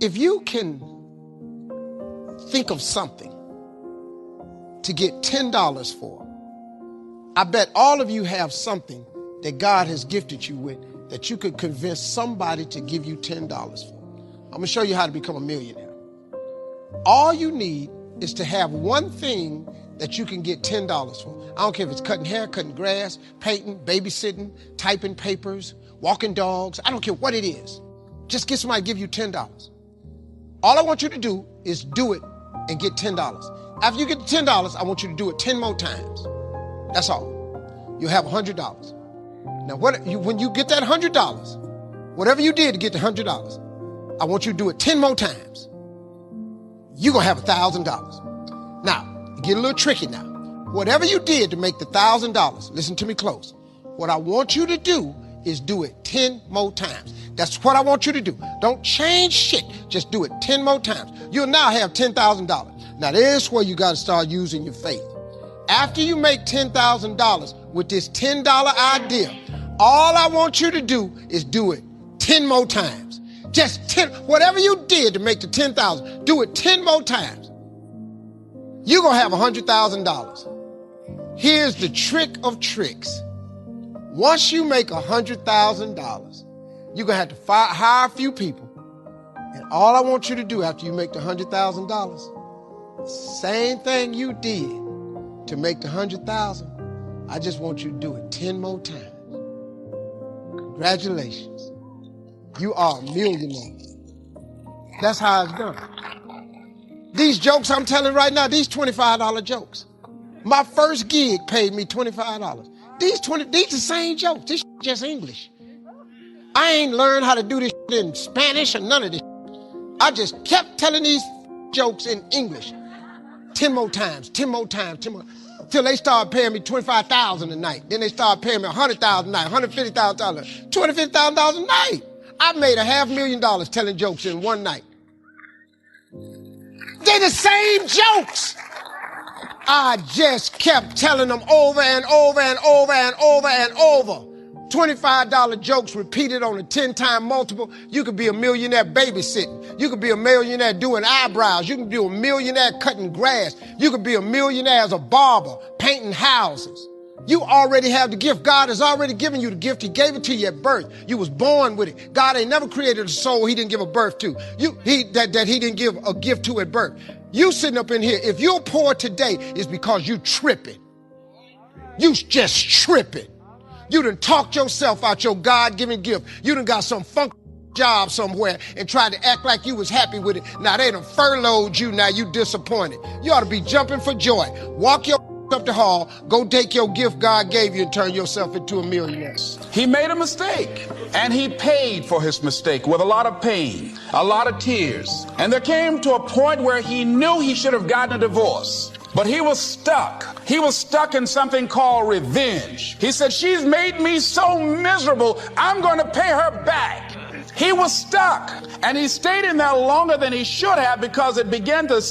If you can think of something to get $10 for, I bet all of you have something that God has gifted you with that you could convince somebody to give you $10 for. I'm going to show you how to become a millionaire. All you need is to have one thing that you can get $10 for. I don't care if it's cutting hair, cutting grass, painting, babysitting, typing papers, walking dogs. I don't care what it is. Just get somebody to give you $10. All I want you to do is do it and get $10. After you get the $10, I want you to do it 10 more times. That's all. You'll have $100. Now, when you get that $100, whatever you did to get the $100, I want you to do it 10 more times. You're going to have $1,000. Now, get a little tricky now. Whatever you did to make the $1,000, listen to me close. What I want you to do is do it 10 more times. That's what I want you to do. Don't change shit. Just do it 10 more times. You'll now have $10,000. Now, this is where you got to start using your faith. After you make $10,000 with this $10 idea, all I want you to do is do it 10 more times. Just 10, whatever you did to make the 10,000, do it 10 more times. You're going to have $100,000. Here's the trick of tricks. Once you make $100,000, you're going to have to hire a few people. And all I want you to do after you make the $100,000, same thing you did to make the $100,000, I just want you to do it 10 more times. Congratulations. You are a millionaire. That's how it's done. These jokes I'm telling right now, these $25 jokes. My first gig paid me $25. These the same jokes. This just English. I ain't learned how to do this in Spanish or none of this. I just kept telling these jokes in English. 10 more times, 10 more times, 10 more. Till they started paying me $25,000 a night. Then they started paying me $100,000 a night, $150,000, $250,000 a night. I made $500,000 telling jokes in one night. They're the same jokes. I just kept telling them over and over and over and over and over. $25 jokes repeated on a 10-time multiple. You could be a millionaire babysitting. You could be a millionaire doing eyebrows. You could be a millionaire cutting grass. You could be a millionaire as a barber, painting houses. You already have the gift. God has already given you the gift. He gave it to you at birth. You was born with it. God ain't never created a soul he didn't give a birth to. That he didn't give a gift to at birth. You sitting up in here, if you're poor today, it's because you tripping. You just tripping. You done talked yourself out your God-given gift. You done got some funky job somewhere and tried to act like you was happy with it. Now they done furloughed you. Now you disappointed. You ought to be jumping for joy. Walk your up the hall, go take your gift God gave you and turn yourself into a millionaire. He made a mistake, and he paid for his mistake with a lot of pain, a lot of tears. And there came to a point where he knew he should have gotten a divorce. But he was stuck. He was stuck in something called revenge. He said, she's made me so miserable, I'm going to pay her back. He was stuck, and he stayed in there longer than he should have because it began to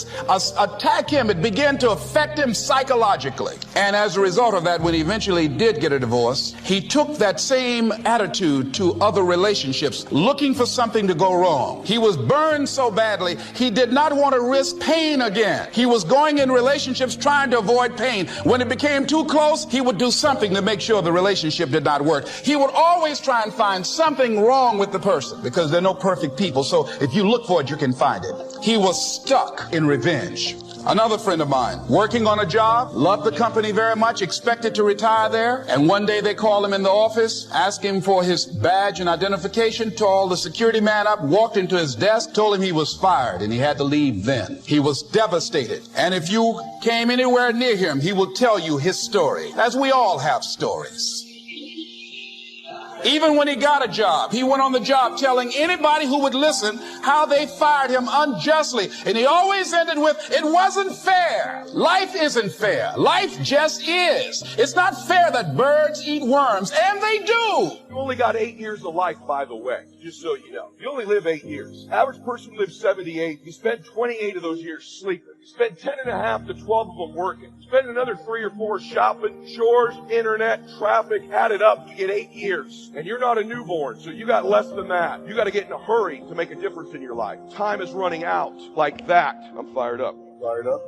attack him. It began to affect him psychologically. And as a result of that, when he eventually did get a divorce, he took that same attitude to other relationships, looking for something to go wrong. He was burned so badly, he did not want to risk pain again. He was going in relationships trying to avoid pain. When it became too close, he would do something to make sure the relationship did not work. He would always try and find something wrong with the person, because there are no perfect people. So if you look for it, you can find it. He was stuck in revenge. Another friend of mine, working on a job, loved the company very much, expected to retire there. And one day they called him in the office, asked him for his badge and identification, called the security man up, walked into his desk, told him he was fired and he had to leave then. He was devastated. And if you came anywhere near him, he will tell you his story, as we all have stories. Even when he got a job, he went on the job telling anybody who would listen how they fired him unjustly. And he always ended with, it wasn't fair. Life isn't fair. Life just is. It's not fair that birds eat worms, and they do. You only got 8 years of life, by the way, just so you know. You only live 8 years. Average person lives 78. You spend 28 of those years sleeping. You spend 10 and a half to 12 of them working. Spend another 3 or 4 shopping, chores, internet, traffic, add it up, you get 8 years. And you're not a newborn, so you got less than that. You got to get in a hurry to make a difference in your life. Time is running out like that. I'm fired up. Fired up?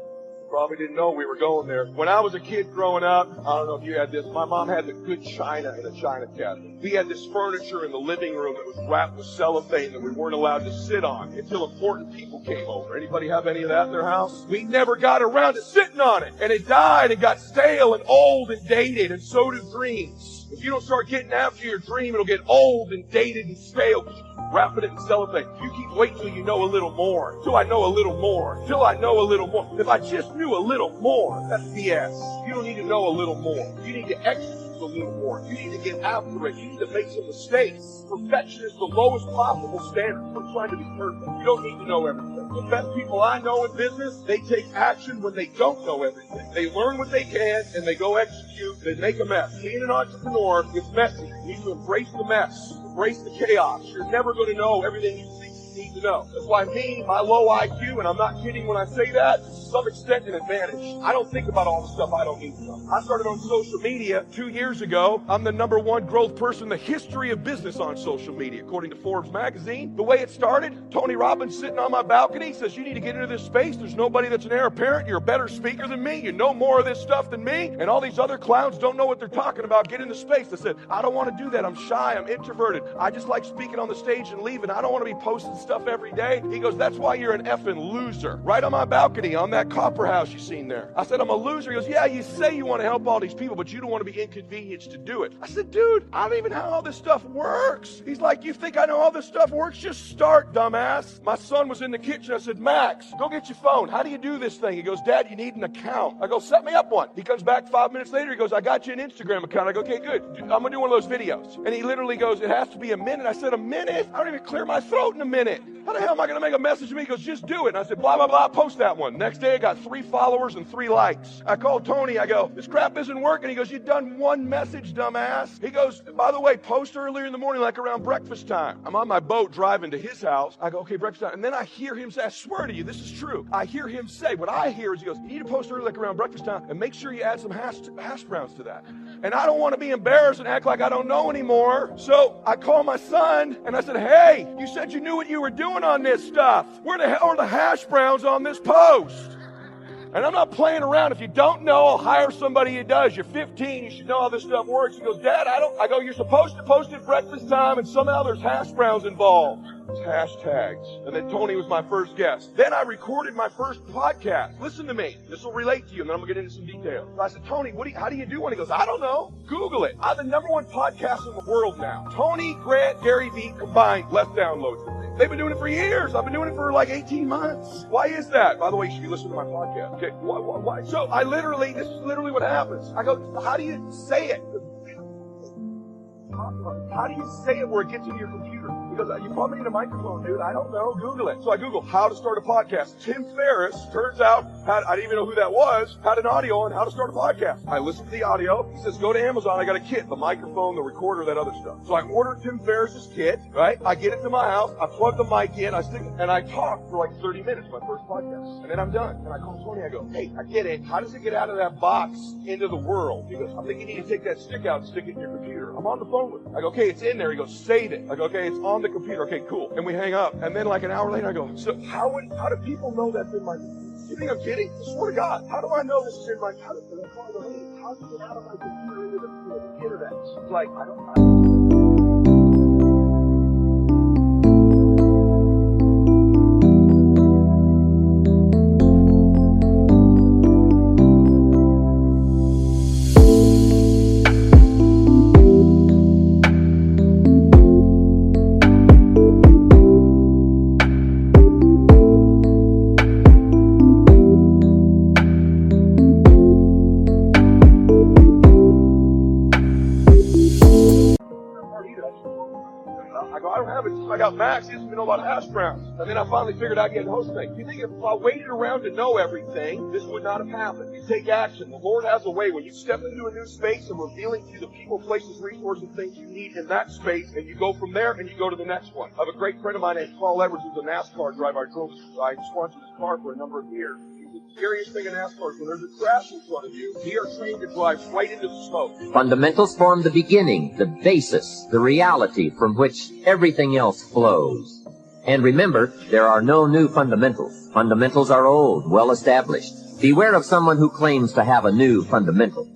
Probably didn't know we were going there. When I was a kid growing up, I don't know if you had this, my mom had the good china in a china cabinet. We had this furniture in the living room that was wrapped with cellophane that we weren't allowed to sit on until important people came over. Anybody have any of that in their house? We never got around to sitting on it. And it died and got stale and old and dated, and so do dreams. If you don't start getting after your dream, it'll get old and dated and stale. Wrapping it in cellophane. You keep waiting till you know a little more. Till I know a little more. Till I know a little more. If I just knew a little more, that's BS. You don't need to know a little more. You need to execute a little more. You need to get after it. You need to make some mistakes. Perfection is the lowest possible standard. We're trying to be perfect. You don't need to know everything. The best people I know in business, they take action when they don't know everything. They learn what they can and they go execute. They make a mess. Being an entrepreneur is messy. You need to embrace the mess. Embrace the chaos. You're never going to know everything you think you need to know. That's why me, my low IQ, and I'm not kidding when I say that, to some extent an advantage. I don't think about all the stuff I don't need to know. I started on social media 2 years ago. I'm the #1 growth person in the history of business on social media, according to Forbes magazine. The way it started, Tony Robbins sitting on my balcony says, you need to get into this space. There's nobody that's an heir apparent. You're a better speaker than me. You know more of this stuff than me. And all these other clowns don't know what they're talking about. Get into space. I said, I don't want to do that. I'm shy. I'm introverted. I just like speaking on the stage and leaving. I don't want to be posting stuff every day. He goes, that's why you're an effing loser. Right on my balcony, on that copper house you seen there. I said, I'm a loser. He goes, yeah, you say you want to help all these people, but you don't want to be inconvenienced to do it. I said, dude, I don't even know how all this stuff works. He's like, you think I know how this stuff works? Just start, dumbass. My son was in the kitchen. I said, Max, go get your phone. How do you do this thing? He goes, Dad, you need an account. I go, set me up one. He comes back 5 minutes later. He goes, I got you an Instagram account. I go, okay, good. I'm going to do one of those videos. And he literally goes, it has to be a minute. I said, a minute? I don't even clear my throat in a minute. How the hell am I going to make a message to me? He goes, just do it. And I said, blah, blah, blah, post that one. Next day, I got 3 followers and 3 likes. I called Tony. I go, this crap isn't working. He goes, you've done 1 message, dumbass. He goes, by the way, post earlier in the morning, like around breakfast time. I'm on my boat driving to his house. I go, okay, breakfast time. And then I hear him say, I swear to you, this is true. I hear him say, what I hear is he goes, you need to post early, like around breakfast time, and make sure you add some hash browns to that. And I don't want to be embarrassed and act like I don't know anymore. So I call my son and I said, hey, you said you knew what you were doing on this stuff. Where the hell are the hash browns on this post? And I'm not playing around. If you don't know, I'll hire somebody who does. You're 15. You should know how this stuff works. He goes, Dad, I don't. I go, you're supposed to post at breakfast time, and somehow there's hash browns involved. It's hashtags. And then Tony was my first guest. Then I recorded my first podcast. Listen to me. This will relate to you, and then I'm going to get into some details. So I said, Tony, how do you do one? He goes, I don't know. Google it. I'm the #1 podcast in the world now. Tony, Grant, Gary Vee combined, less downloads than me. They've been doing it for years. I've been doing it for like 18 months. Why is that? By the way, you should be listening to my podcast. Okay, why? So this is literally what happens. I go, how do you say it? How do you say it where it gets into your computer? Because you probably need a microphone, dude. I don't know. Google it. So I Google how to start a podcast. Tim Ferriss, turns out, I didn't even know who that was, had an audio on how to start a podcast. I listened to the audio. He says, go to Amazon. I got a kit, the microphone, the recorder, that other stuff. So I ordered Tim Ferriss's kit, right? I get it to my house. I plug the mic in. I stick it, and I talk for like 30 minutes, my first podcast. And then I'm done. And I call Tony. I go, hey, I get it. How does it get out of that box into the world? He goes, I think you need to take that stick out and stick it in your computer. I'm on the phone with him. I go, okay, it's in there. He goes, save it. I go, okay, it's on the computer. Okay, cool. And we hang up. And then like an hour later, I go, so how do people know that's in my computer? You think I'm kidding? I swear to God. How do I know this is in my computer? How does it get out of my computer into the internet? It's like, I don't. I got Max, he doesn't even know about hash browns. And then I finally figured out getting host thing. You think if I waited around to know everything, this would not have happened. You take action. The Lord has a way when you step into a new space and revealing to you the people, places, resources, things you need in that space, and you go from there and you go to the next one. I have a great friend of mine named Paul Edwards who's a NASCAR driver. I sponsored his car for a number of years. He was Scariest thing in NASCAR is when there's a crash in front of you, we are trained to drive right into the smoke. Fundamentals form the beginning, the basis, the reality from which everything else flows. And remember, there are no new fundamentals. Fundamentals are old, well established. Beware of someone who claims to have a new fundamental.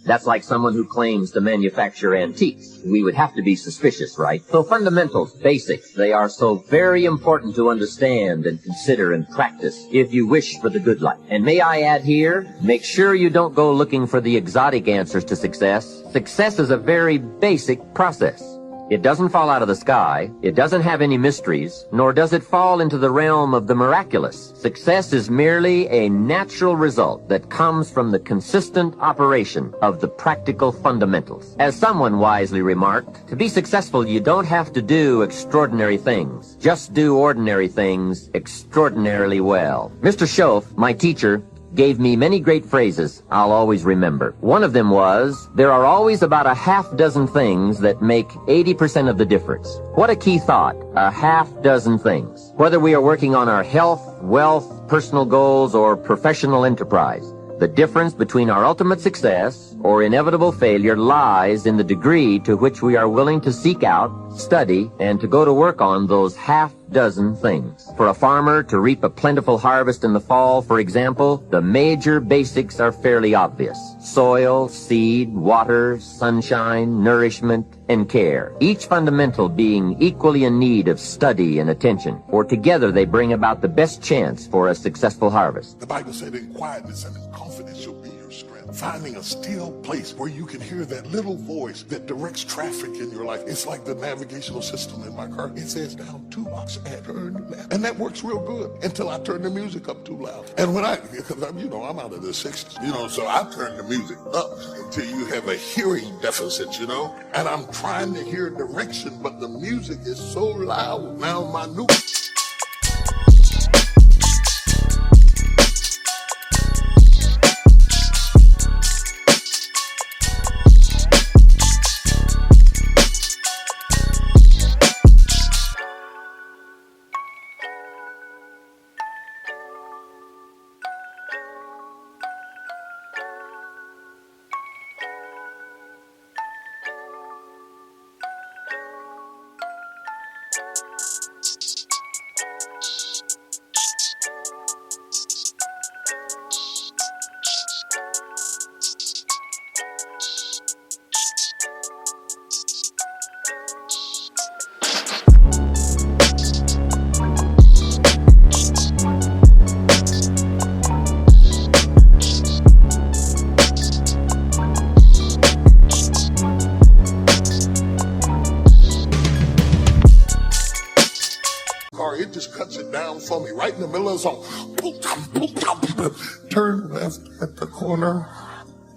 That's like someone who claims to manufacture antiques. We would have to be suspicious, right? So fundamentals, basics, they are so very important to understand and consider and practice if you wish for the good life. And may I add here, make sure you don't go looking for the exotic answers to success. Success is a very basic process. It doesn't fall out of the sky, it doesn't have any mysteries, nor does it fall into the realm of the miraculous. Success is merely a natural result that comes from the consistent operation of the practical fundamentals. As someone wisely remarked, to be successful you don't have to do extraordinary things. Just do ordinary things extraordinarily well. Mr. Schoaf, my teacher, gave me many great phrases I'll always remember. One of them was, there are always about a half dozen things that make 80% of the difference. What a key thought, a half dozen things. Whether we are working on our health, wealth, personal goals, or professional enterprise, the difference between our ultimate success or inevitable failure lies in the degree to which we are willing to seek out, study, and to go to work on those half dozen things. For a farmer to reap a plentiful harvest in the fall, for example, the major basics are fairly obvious. Soil, seed, water, sunshine, nourishment, and care. Each fundamental being equally in need of study and attention, for together they bring about the best chance for a successful harvest. The Bible said in quietness and in confidence shall be your strength. Finding a still place where you can hear that little voice that directs traffic in your life. It's like the navigational system in my car. It says down 2 blocks and turn left. And that works real good until I turn the music up too loud. And when because I'm out of the 60s, so I turn the music up until you have a hearing deficit, and I'm trying to hear direction, but the music is so loud. Now my new... It just cuts it down for me right in the middle of the song. Turn left at the corner.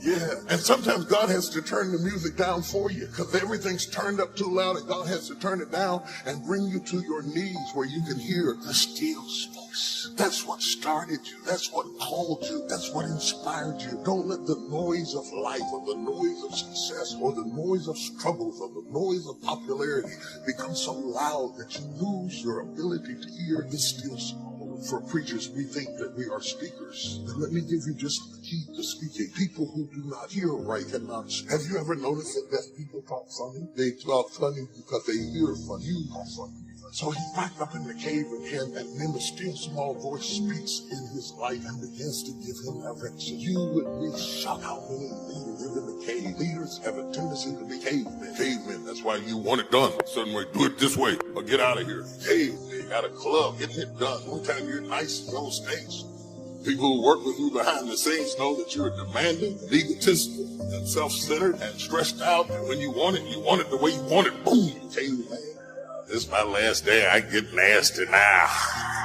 Yeah, and sometimes God has to turn the music down for you because everything's turned up too loud, and God has to turn it down and bring you to your knees where you can hear the still voice. That's what started you. That's what called you. That's what inspired you. Don't let the noise of life or the noise of success or the noise of struggles or the noise of popularity become so loud that you lose your ability to hear the still small. For preachers, we think that we are speakers. And let me give you just the key to speaking. People who do not hear right cannot speak. Have you ever noticed that deaf people talk funny? They talk funny because they hear funny. You are funny. So he's back up in the cave again, and then the still small voice speaks in his life and begins to give him direction. You would be shocked how many leaders live in the cave. Leaders have a tendency to be cavemen. Cavemen, that's why you want it done. Certain way, do it this way, or get out of here. Cave, you got a club, getting it done. One time you're nice on stage. People who work with you behind the scenes know that you're demanding, egotistical, and self-centered, and stressed out. And when you want it the way you want it. Boom, caveman. This is my last day. I get nasty now.